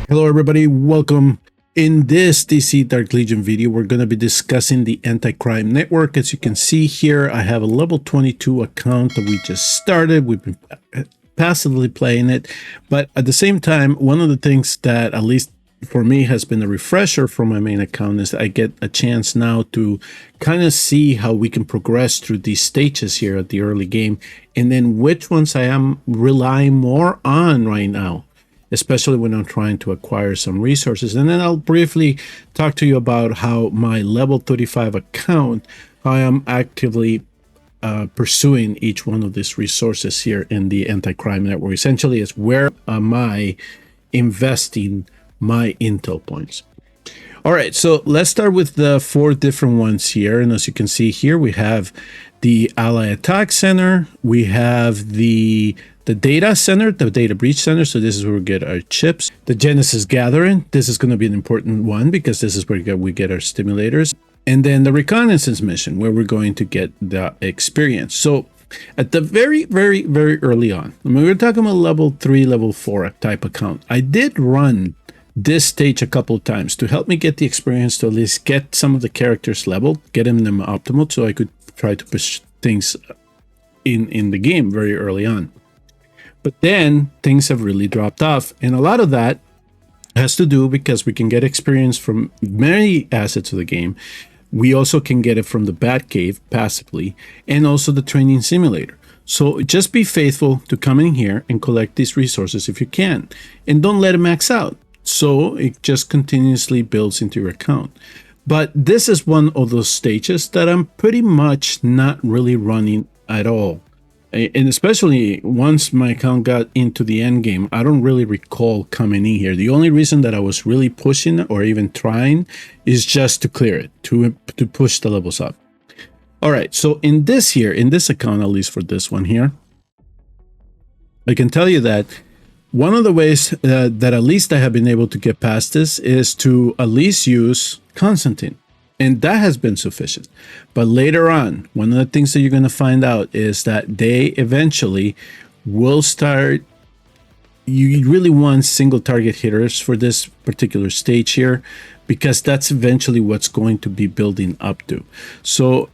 Hello everybody, welcome. In this DC Dark Legion video, we're going to be discussing the anti-crime network. As you can see here, I have a level 22 account that we just started. We've been passively playing it, but at the same time, one of the things that at least for me has been a refresher from my main account is I get a chance now to kind of see how we can progress through these stages here at the early game, and then which ones I am relying more on right now, especially when I'm trying to acquire some resources. And then I'll briefly talk to you about how my level 35 account, I am actively pursuing each one of these resources here in the anti-crime network. Essentially, it's where am I investing my intel points. All right, so let's start with the 4 different ones here. And as you can see here, we have the Ally Attack Center, we have the data center, the data breach center. So this is where we get our chips. The Genesis Gathering. This is going to be an important one because this is where we get our stimulators. And then the Reconnaissance Mission, where we're going to get the experience. So at the very early on, I mean, we're talking about level 3, level 4 type account. I did run this stage a couple of times to help me get the experience, to at least get some of the characters leveled, get them optimal, so I could try to push things in the game very early on. But then things have really dropped off, and a lot of that has to do because we can get experience from many assets of the game. We also can get it from the Batcave passively, and also the training simulator. So just be faithful to come in here and collect these resources if you can, and don't let it max out. So it just continuously builds into your account. But this is one of those stages that I'm pretty much not really running at all. And especially once my account got into the end game, I don't really recall coming in here. The only reason that I was really pushing or even trying is just to clear it, to push the levels up. All right, so in this account, at least for this one here, I can tell you that one of the ways that at least I have been able to get past this is to at least use Constantine. And that has been sufficient. But later on, one of the things that you're going to find out is that they eventually will start. You really want single target hitters for this particular stage here, because that's eventually what's going to be building up to. So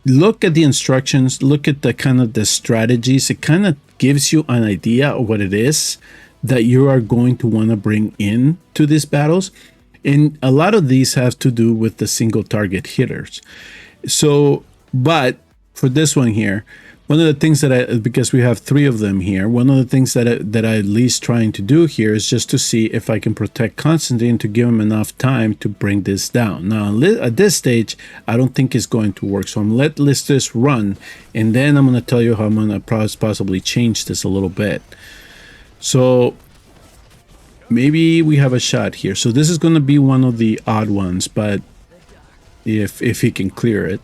look at the instructions, look at the kind of the strategies. It kind of gives you an idea of what it is that you are going to want to bring in to these battles. And a lot of these have to do with the single target hitters. So, but for this one here, one of the things that because we have 3 of them here, one of the things that I at least trying to do here is just to see if I can protect Constantine to give him enough time to bring this down. Now, at this stage, I don't think it's going to work. So I'm let this run, and then I'm going to tell you how I'm going to possibly change this a little bit. So maybe we have a shot here. So this is going to be one of the odd ones, but if he can clear it.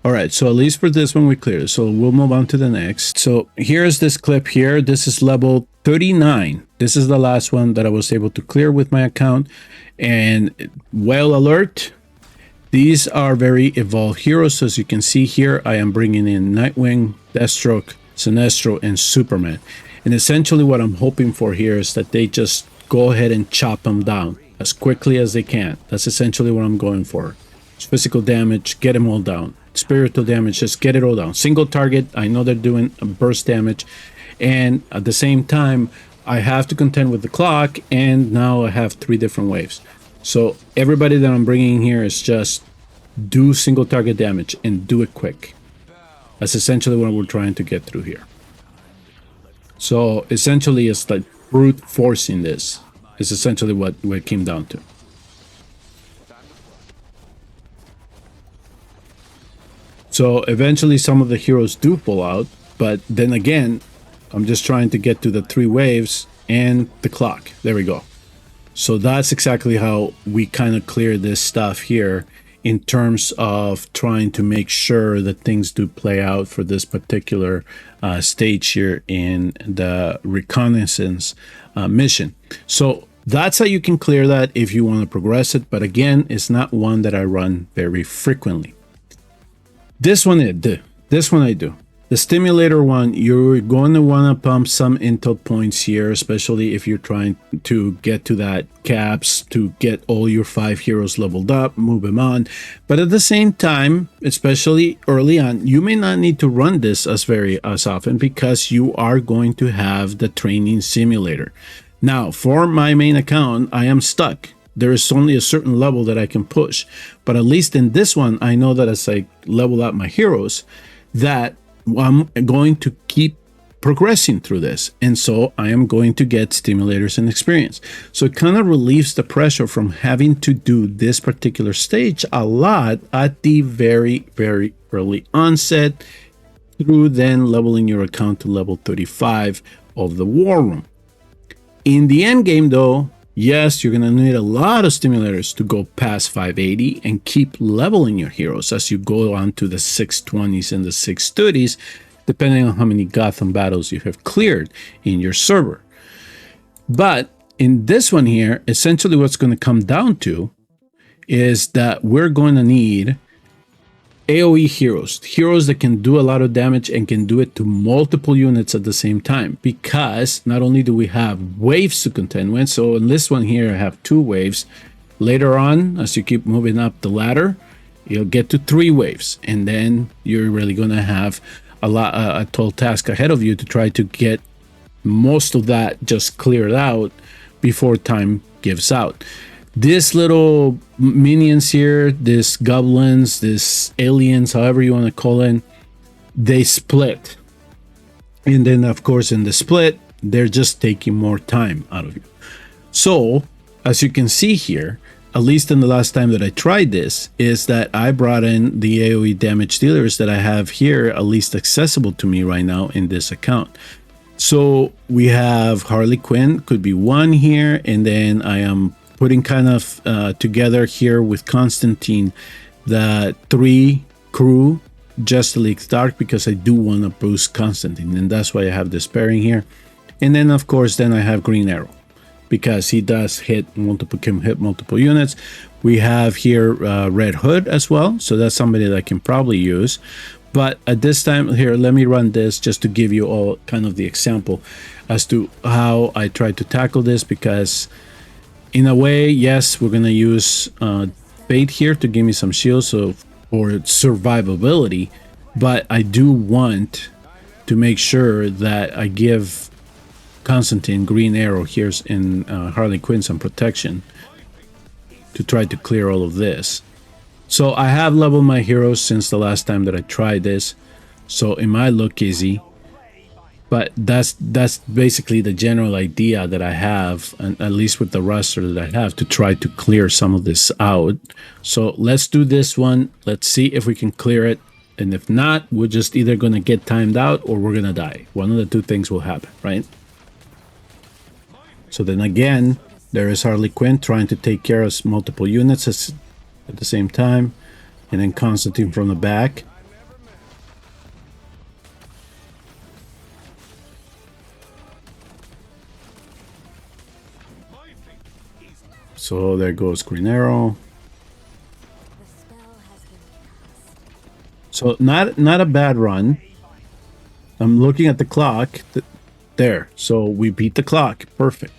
All right, so at least for this one we cleared. So we'll move on to the next. So here's this clip here. This is level 39. This is the last one that I was able to clear with my account. And well, alert, these are very evolved heroes. So as you can see here, I am bringing in Nightwing, Deathstroke, Sinestro, and Superman. And essentially what I'm hoping for here is that they just go ahead and chop them down as quickly as they can. That's essentially what I'm going for. Physical damage, get them all down. Spiritual damage, just get it all down. Single target, I know they're doing burst damage. And at the same time, I have to contend with the clock, and now I have 3 different waves. So everybody that I'm bringing here is just do single target damage and do it quick. That's essentially what we're trying to get through here. So essentially it's like brute forcing this is essentially what it came down to. So eventually some of the heroes do pull out, but then again, I'm just trying to get to the 3 waves and the clock. There we go. So that's exactly how we kind of clear this stuff here in terms of trying to make sure that things do play out for this particular stage here in the Reconnaissance Mission. So that's how you can clear that if you want to progress it. But again, it's not one that I run very frequently. This one I do. The stimulator one, you're going to want to pump some intel points here, especially if you're trying to get to that caps to get all your 5 heroes leveled up, move them on. But at the same time, especially early on, you may not need to run this as often because you are going to have the training simulator. Now, for my main account, I am stuck. There is only a certain level that I can push. But at least in this one, I know that as I level up my heroes, that I'm going to keep progressing through this, and so I am going to get stimulators and experience. So it kind of relieves the pressure from having to do this particular stage a lot at the very early onset, through then leveling your account to level 35 of the war room. In the end game though, yes, you're going to need a lot of stimulators to go past 580 and keep leveling your heroes as you go on to the 620s and the 630s, depending on how many Gotham battles you have cleared in your server. But in this one here, essentially what's going to come down to is that we're going to need AoE heroes that can do a lot of damage and can do it to multiple units at the same time, because not only do we have waves to contend with, so in this one here I have 2 waves. Later on, as you keep moving up the ladder, you'll get to 3 waves, and then you're really going to have a tall task ahead of you to try to get most of that just cleared out before time gives out. This little minions here, this goblins, this aliens, however you want to call it, they split. And then of course in the split, they're just taking more time out of you. So as you can see here, at least in the last time that I tried this, is that I brought in the AoE damage dealers that I have here, at least accessible to me right now in this account. So we have Harley Quinn, could be 1 here, and then I am putting kind of together here with Constantine the 3 crew just to leak dark, because I do want to boost Constantine, and that's why I have this pairing here. And then of course then I have Green Arrow, because he does hit multiple units. We have here Red Hood as well, so that's somebody that I can probably use. But at this time here, let me run this just to give you all kind of the example as to how I try to tackle this, because in a way, yes, we're going to use bait here to give me some shields for survivability, but I do want to make sure that I give Constantine, Green Arrow here in Harley Quinn some protection to try to clear all of this. So I have leveled my heroes since the last time that I tried this, so it might look easy. But that's basically the general idea that I have, and at least with the roster that I have, to try to clear some of this out. So let's do this one. Let's see if we can clear it. And if not, we're just either going to get timed out or we're going to die. One of the 2 things will happen, right? So then again, there is Harley Quinn trying to take care of multiple units at the same time. And then Constantine from the back. So there goes Green Arrow. So not a bad run. I'm looking at the clock. There. So we beat the clock. Perfect.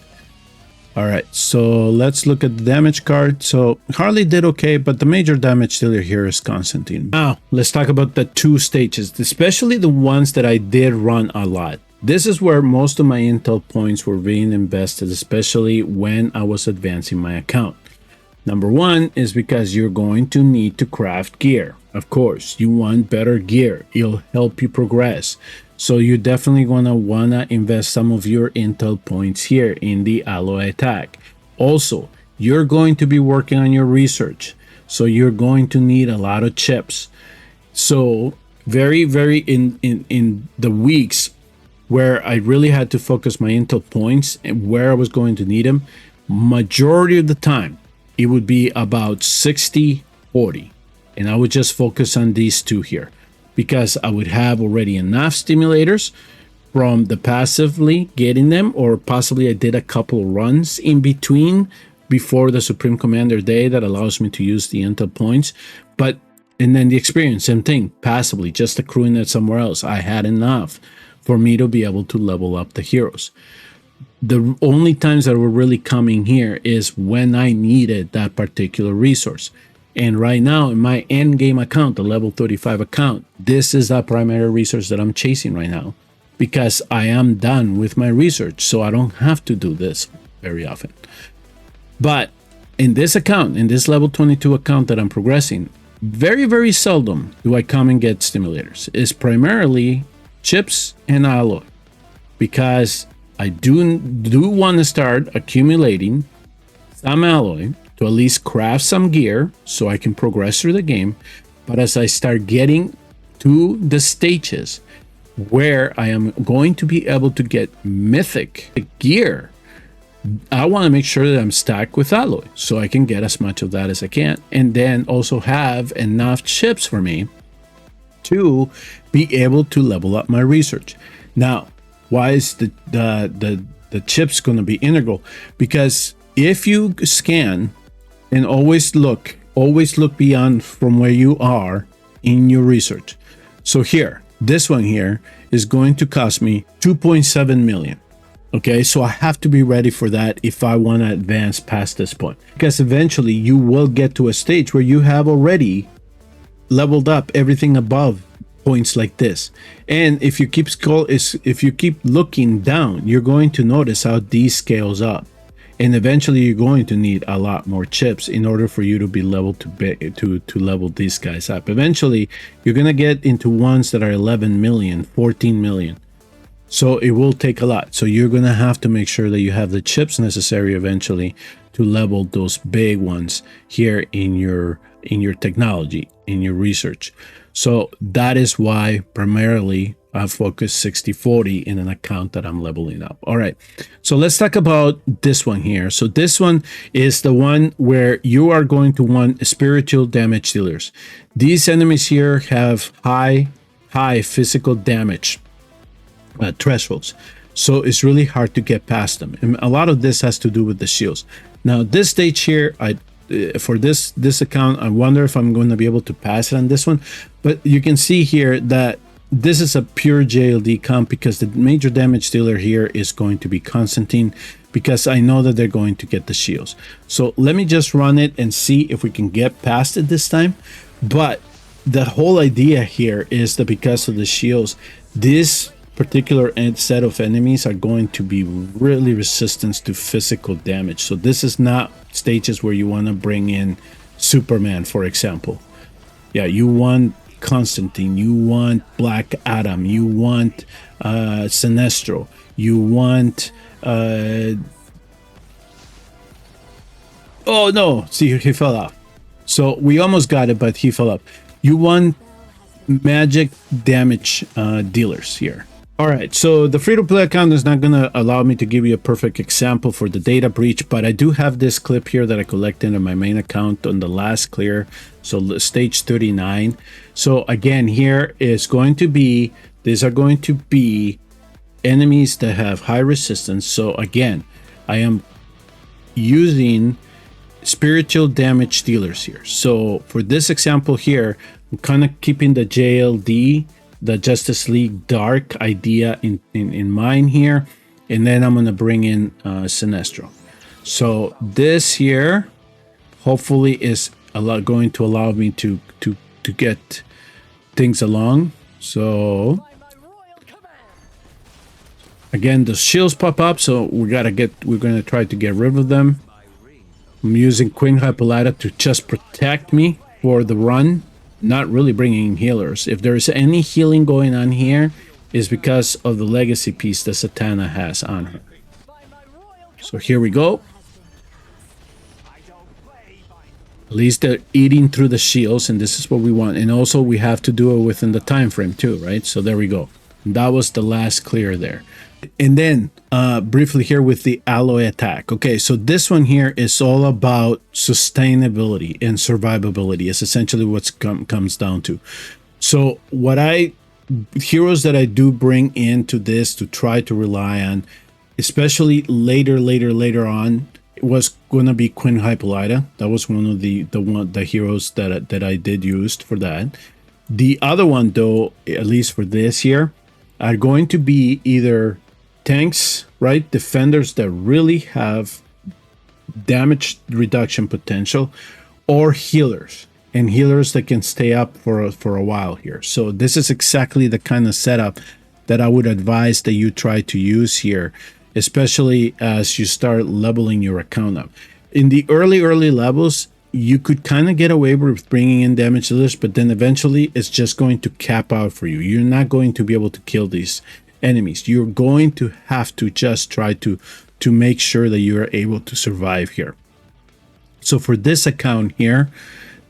All right. So let's look at the damage card. So Harley did okay, but the major damage dealer here is Constantine. Now let's talk about the 2 stages, especially the ones that I did run a lot. This is where most of my intel points were being invested, especially when I was advancing my account. Number 1 is because you're going to need to craft gear. Of course, you want better gear. It'll help you progress. So you're definitely going to want to invest some of your intel points here in the alloy attack. Also, you're going to be working on your research. So you're going to need a lot of chips. So very in the weeks where I really had to focus my intel points and where I was going to need them, majority of the time, it would be about 60-40. And I would just focus on these 2 here, because I would have already enough stimulators from the passively getting them, or possibly I did a couple runs in between before the Supreme Commander Day that allows me to use the intel points. But And then the experience, same thing, passively, just accruing it somewhere else. I had enough for me to be able to level up the heroes. The only times that were really coming here is when I needed that particular resource. And right now in my end game account, the level 35 account, this is the primary resource that I'm chasing right now, because I am done with my research. So I don't have to do this very often. But in this account, in this level 22 account that I'm progressing, very, very seldom do I come and get stimulators. It's primarily chips and alloy, because I do want to start accumulating some alloy to at least craft some gear so I can progress through the game. But as I start getting to the stages where I am going to be able to get mythic gear, I want to make sure that I'm stacked with alloy so I can get as much of that as I can, and then also have enough chips for me to be able to level up my research. Now, why is the chips going to be integral? Because if you scan and always look beyond from where you are in your research. So here, this one here is going to cost me 2.7 million. Okay, so I have to be ready for that if I want to advance past this point, because eventually you will get to a stage where you have already leveled up everything above points like this. And if you keep looking down, you're going to notice how these scales up, and eventually you're going to need a lot more chips in order for you to be leveled to level these guys up. Eventually you're going to get into ones that are 11 million, 14 million. So it will take a lot. So you're going to have to make sure that you have the chips necessary eventually to level those big ones here in your technology, in your research. So that is why primarily I focus 60-40 in an account that I'm leveling up. All right. So let's talk about this one here. So this one is the one where you are going to want spiritual damage dealers. These enemies here have high physical damage thresholds, so it's really hard to get past them, and a lot of this has to do with the shields. Now this stage here, for this account, I wonder if I'm going to be able to pass it on this one, but you can see here that this is a pure JLD comp, because the major damage dealer here is going to be Constantine, because I know that they're going to get the shields. So let me just run it and see if we can get past it this time. But the whole idea here is that because of the shields, this particular set of enemies are going to be really resistant to physical damage. So this is not stages where you want to bring in Superman, for example. Yeah, you want Constantine, you want Black Adam, you want Sinestro, you want oh no, see, he fell off. So we almost got it, but he fell off. You want magic damage dealers here. All right, so the free-to-play account is not going to allow me to give you a perfect example for the data breach, but I do have this clip here that I collected on my main account on the last clear, so stage 39. So again, here is going to be, these are going to be enemies that have high resistance. So again, I am using spiritual damage dealers here. So for this example here, I'm kind of keeping the JLD, the Justice League Dark idea in mind here, and then I'm going to bring in Sinestro. So this here hopefully is going to allow me to get things along. So again, the shields pop up, so we're going to try to get rid of them. I'm using Queen Hippolyta to just protect me for the run, not really bringing healers. If there's any healing going on here, is because of the legacy piece that Satana has on her. So here we go. At least they're eating through the shields, and this is what we want. And also we have to do it within the time frame too, right? So there we go. That was the last clear there. And then briefly here with the alloy attack. Okay, so this one here is all about sustainability and survivability. It's essentially what comes down to. So heroes that I do bring into this to try to rely on, especially later on, was gonna be Queen Hippolyta. That was one of the heroes that I did use for that. The other one, though, at least for this year, are going to be either tanks, right? Defenders that really have damage reduction potential, or healers, and healers that can stay up for a while here. So this is exactly the kind of setup that I would advise that you try to use here, especially as you start leveling your account up. In the early levels, you could kind of get away with bringing in damage dealers, but then eventually it's just going to cap out for you. You're not going to be able to kill these enemies. You're going to have to just try to make sure that you are able to survive here. So for this account here,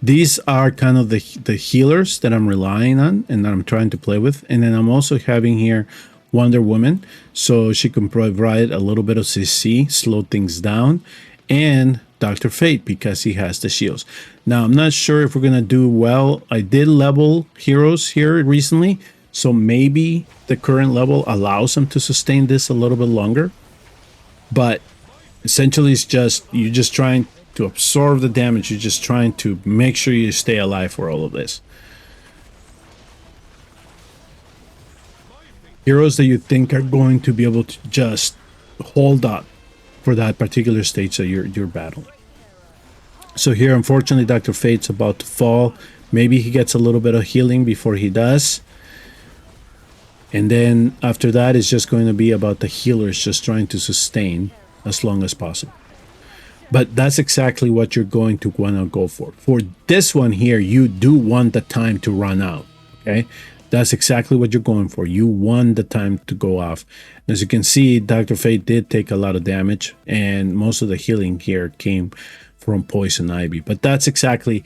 these are kind of the healers that I'm relying on and that I'm trying to play with. And then I'm also having here Wonder Woman, so she can provide a little bit of CC, slow things down, and Dr. Fate because he has the shields. Now, I'm not sure if we're going to do well. I did level heroes here recently, so maybe the current level allows them to sustain this a little bit longer. But essentially, it's just, you're just trying to absorb the damage. You're just trying to make sure you stay alive for all of this. Heroes that you think are going to be able to just hold up for that particular stage that you're battling. So here, unfortunately, Dr. Fate's about to fall. Maybe he gets a little bit of healing before he does. And then after that, it's just going to be about the healers just trying to sustain as long as possible. But that's exactly what you're going to want to go for. For this one here, you do want the time to run out, okay? That's exactly what you're going for. You want the time to go off. As you can see, Dr. Fate did take a lot of damage, and most of the healing here came from Poison Ivy. But that's exactly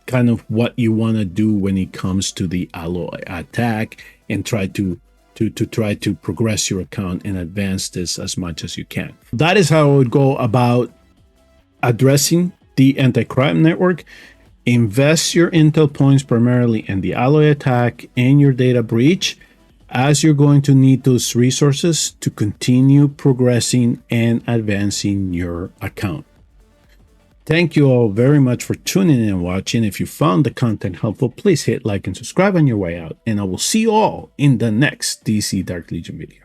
kind of what you want to do when it comes to the alloy attack, and try to progress your account and advance this as much as you can. That is how I would go about addressing the anti-crime network. Invest your intel points primarily in the alloy attack and your data breach, as you're going to need those resources to continue progressing and advancing your account. Thank you all very much for tuning in and watching. If you found the content helpful, please hit like and subscribe on your way out, and I will see you all in the next DC Dark Legion video.